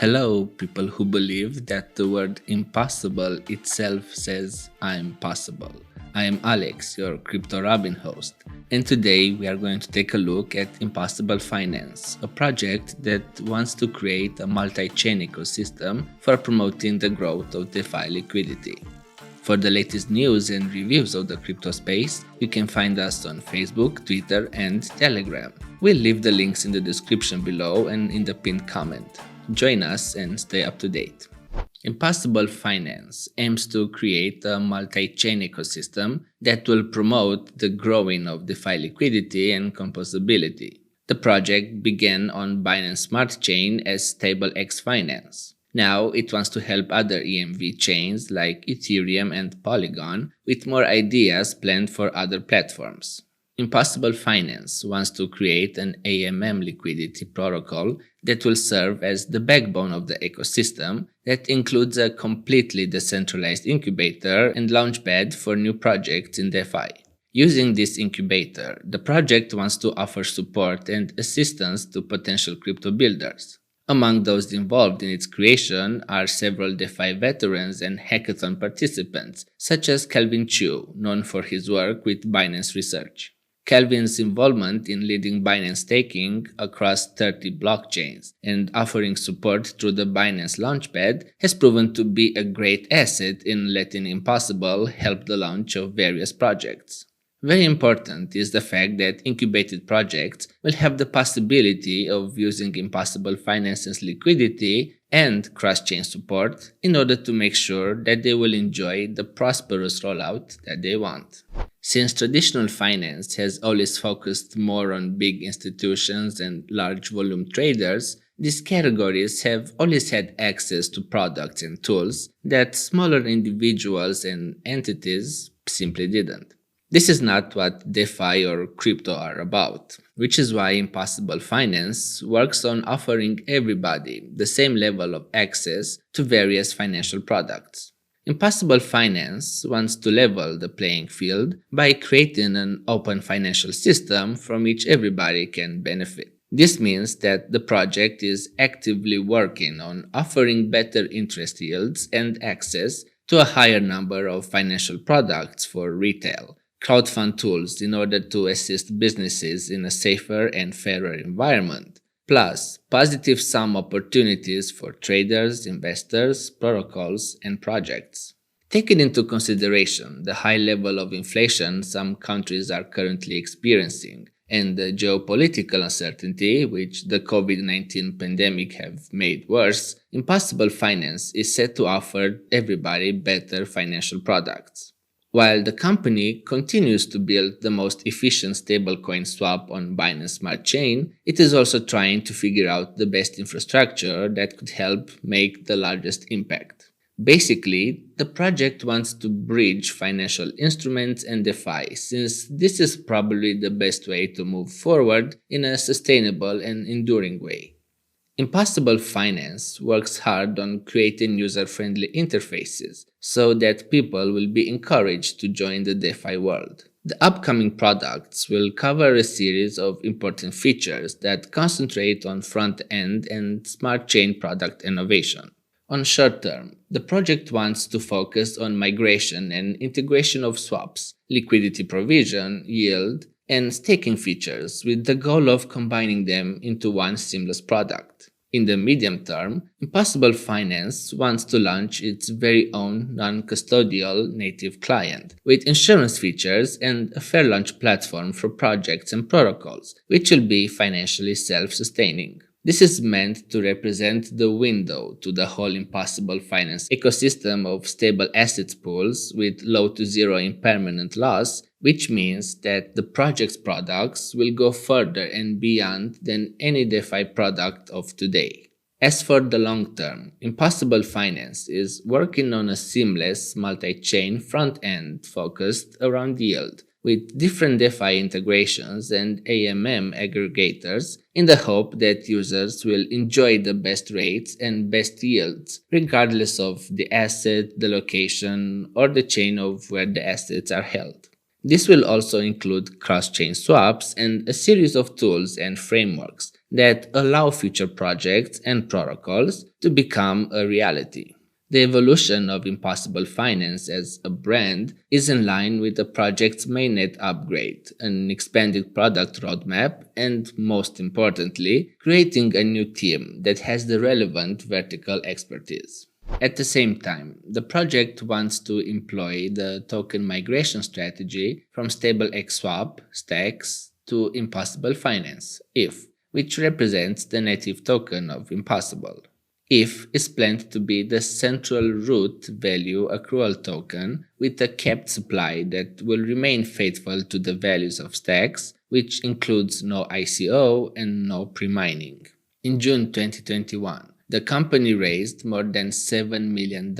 Hello, people who believe that the word impossible itself says I'm possible. I am Alex, your CryptoRobin host, and today we are going to take a look at Impossible.Finance, a project that wants to create a multi-chain ecosystem for promoting the growth of DeFi liquidity. For the latest news and reviews of the crypto space, you can find us on Facebook, Twitter, and Telegram. We'll leave the links in the description below and in the pinned comment. Join us and stay up to date. Impossible.Finance aims to create a multi-chain ecosystem that will promote the growing of DeFi liquidity and composability. The project began on Binance Smart Chain as stablex.finance. Now it wants to help other EMV chains like Ethereum and Polygon with more ideas planned for other platforms. Impossible.Finance wants to create an AMM liquidity protocol that will serve as the backbone of the ecosystem that includes a completely decentralized incubator and Launchpad for new projects in DeFi. Using this incubator, the project wants to offer support and assistance to potential crypto builders. Among those involved in its creation are several DeFi veterans and hackathon participants, such as Calvin Chu, known for his work with Binance Research. Calvin's involvement in leading Binance staking across 30 blockchains and offering support through the Binance Launchpad has proven to be a great asset in letting Impossible help the launch of various projects. Very important is the fact that incubated projects will have the possibility of using Impossible.Finance's liquidity and cross-chain support in order to make sure that they will enjoy the prosperous rollout that they want. Since traditional finance has always focused more on big institutions and large volume traders, these categories have always had access to products and tools that smaller individuals and entities simply didn't. This is not what DeFi or crypto are about, which is why Impossible.Finance works on offering everybody the same level of access to various financial products. Impossible.Finance wants to level the playing field by creating an open financial system from which everybody can benefit. This means that the project is actively working on offering better interest yields and access to a higher number of financial products for retail, crowdfund tools in order to assist businesses in a safer and fairer environment, plus positive sum opportunities for traders, investors, protocols, and projects. Taking into consideration the high level of inflation some countries are currently experiencing and the geopolitical uncertainty which the COVID-19 pandemic have made worse, Impossible.Finance is set to offer everybody better financial products. While the company continues to build the most efficient stablecoin swap on Binance Smart Chain, it is also trying to figure out the best infrastructure that could help make the largest impact. Basically, the project wants to bridge financial instruments and DeFi, since this is probably the best way to move forward in a sustainable and enduring way. Impossible.Finance works hard on creating user-friendly interfaces so that people will be encouraged to join the DeFi world. The upcoming products will cover a series of important features that concentrate on front-end and smart chain product innovation. On short term, the project wants to focus on migration and integration of swaps, liquidity provision, yield, and staking features with the goal of combining them into one seamless product. In the medium term, Impossible.Finance wants to launch its very own non-custodial native client with insurance features and a fair launch platform for projects and protocols, which will be financially self-sustaining. This is meant to represent the window to the whole Impossible.Finance ecosystem of stable assets pools with low to zero impermanent loss, which means that the project's products will go further and beyond than any DeFi product of today. As for the long term, Impossible.Finance is working on a seamless multi-chain front-end focused around yield, with different DeFi integrations and AMM aggregators in the hope that users will enjoy the best rates and best yields, regardless of the asset, the location, or the chain of where the assets are held. This will also include cross-chain swaps and a series of tools and frameworks that allow future projects and protocols to become a reality. The evolution of Impossible.Finance as a brand is in line with the project's mainnet upgrade, an expanded product roadmap, and most importantly, creating a new team that has the relevant vertical expertise. At the same time, the project wants to employ the token migration strategy from stablex swap stacks to Impossible.Finance, IF, which represents the native token of Impossible. IF is planned to be the central root value accrual token with a capped supply that will remain faithful to the values of stacks, which includes no ICO and no pre-mining. In June 2021, the company raised more than $7 million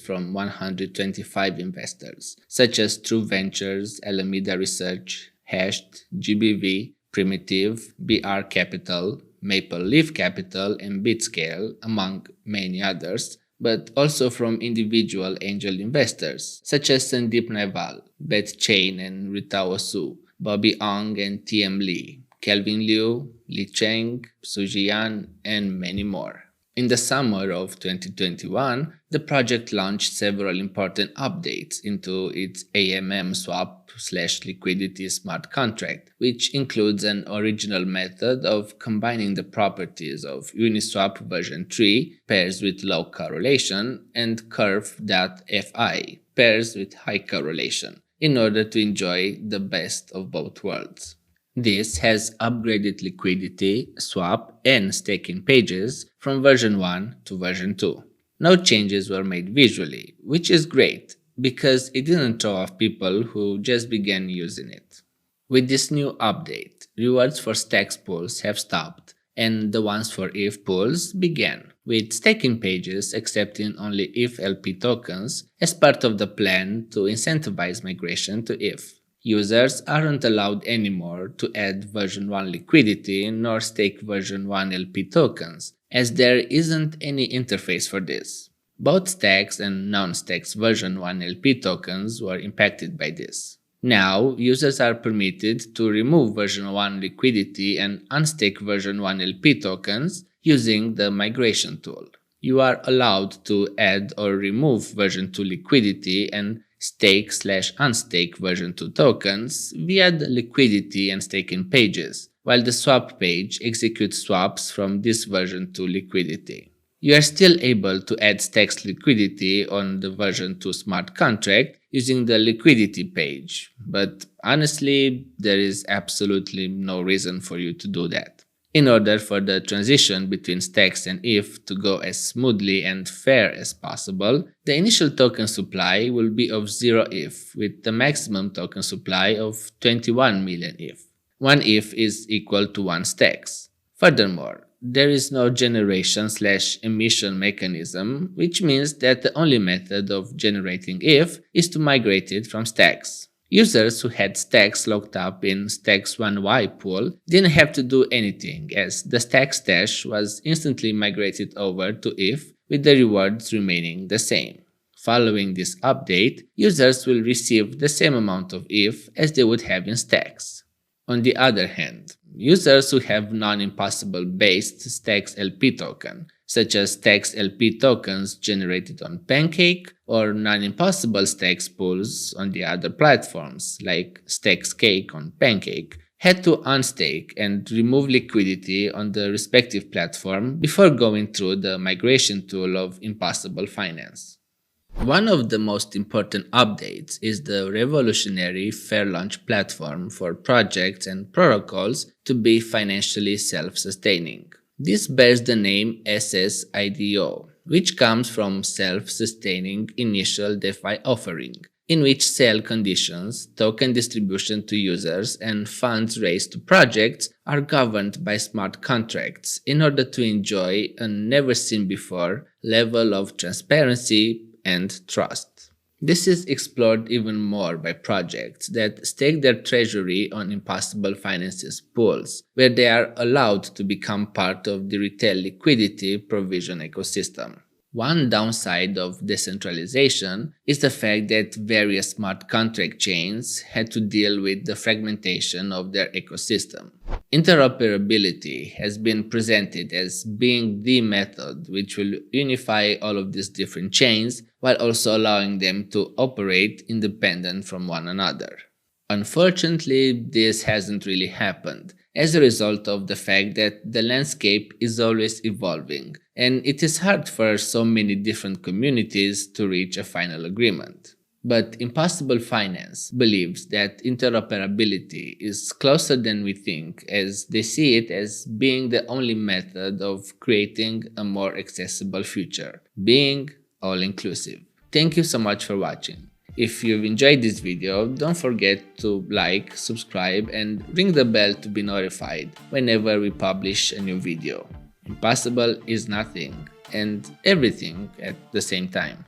from 125 investors, such as True Ventures, Alameda Research, Hashed, GBV, Primitive, BR Capital, Maple Leaf Capital, and BitScale, among many others, but also from individual angel investors, such as Sandeep Naval, Beth Chain and Ritao Su, Bobby Ong and TM Lee, Kelvin Liu, Li Cheng, Suji Yan, and many more. In the summer of 2021, the project launched several important updates into its AMM swap/liquidity smart contract, which includes an original method of combining the properties of Uniswap version 3 pairs with low correlation and Curve.fi pairs with high correlation in order to enjoy the best of both worlds. This has upgraded liquidity, swap, and staking pages from version 1 to version 2. No changes were made visually, which is great because it didn't throw off people who just began using it. With this new update, rewards for stacks pools have stopped, and the ones for ETH pools began, with staking pages accepting only ETH LP tokens as part of the plan to incentivize migration to ETH. Users aren't allowed anymore to add version 1 liquidity nor stake version 1 LP tokens, as there isn't any interface for this. Both stacks and non-stacks version 1 LP tokens were impacted by this. Now, users are permitted to remove version 1 liquidity and unstake version 1 LP tokens using the migration tool. You are allowed to add or remove version 2 liquidity and stake/unstake version 2 tokens via the liquidity and staking pages, while the swap page executes swaps from this version 2 liquidity. You are still able to add stacks liquidity on the version 2 smart contract using the liquidity page, but honestly, there is absolutely no reason for you to do that. In order for the transition between stacks and ETH to go as smoothly and fair as possible, the initial token supply will be of 0 ETH, with the maximum token supply of 21 million ETH. 1 ETH is equal to 1 stacks. Furthermore, there is no generation/emission mechanism, which means that the only method of generating ETH is to migrate it from stacks. Users who had stacks locked up in Stacks 1Y pool didn't have to do anything, as the stack stash was instantly migrated over to ETH with the rewards remaining the same. Following this update, users will receive the same amount of ETH as they would have in stacks. On the other hand, users who have non-impossible based Stacks LP token, such as Stacks LP tokens generated on Pancake or non-impossible Stacks pools on the other platforms like Stacks Cake on Pancake, had to unstake and remove liquidity on the respective platform before going through the migration tool of Impossible.Finance. One of the most important updates is the revolutionary Fair Launch platform for projects and protocols to be financially self-sustaining. This bears the name SSIDO, which comes from Self-Sustaining Initial DeFi Offering, in which sale conditions, token distribution to users, and funds raised to projects are governed by smart contracts in order to enjoy a never-seen-before level of transparency and trust. This is explored even more by projects that stake their treasury on Impossible.Finance's pools, where they are allowed to become part of the retail liquidity provision ecosystem. One downside of decentralization is the fact that various smart contract chains had to deal with the fragmentation of their ecosystem. Interoperability has been presented as being the method which will unify all of these different chains while also allowing them to operate independent from one another. Unfortunately, this hasn't really happened as a result of the fact that the landscape is always evolving, and it is hard for so many different communities to reach a final agreement. But Impossible.Finance believes that interoperability is closer than we think, as they see it as being the only method of creating a more accessible future, being all-inclusive. Thank you so much for watching. If you've enjoyed this video, don't forget to like, subscribe, and ring the bell to be notified whenever we publish a new video. Impossible is nothing and everything at the same time.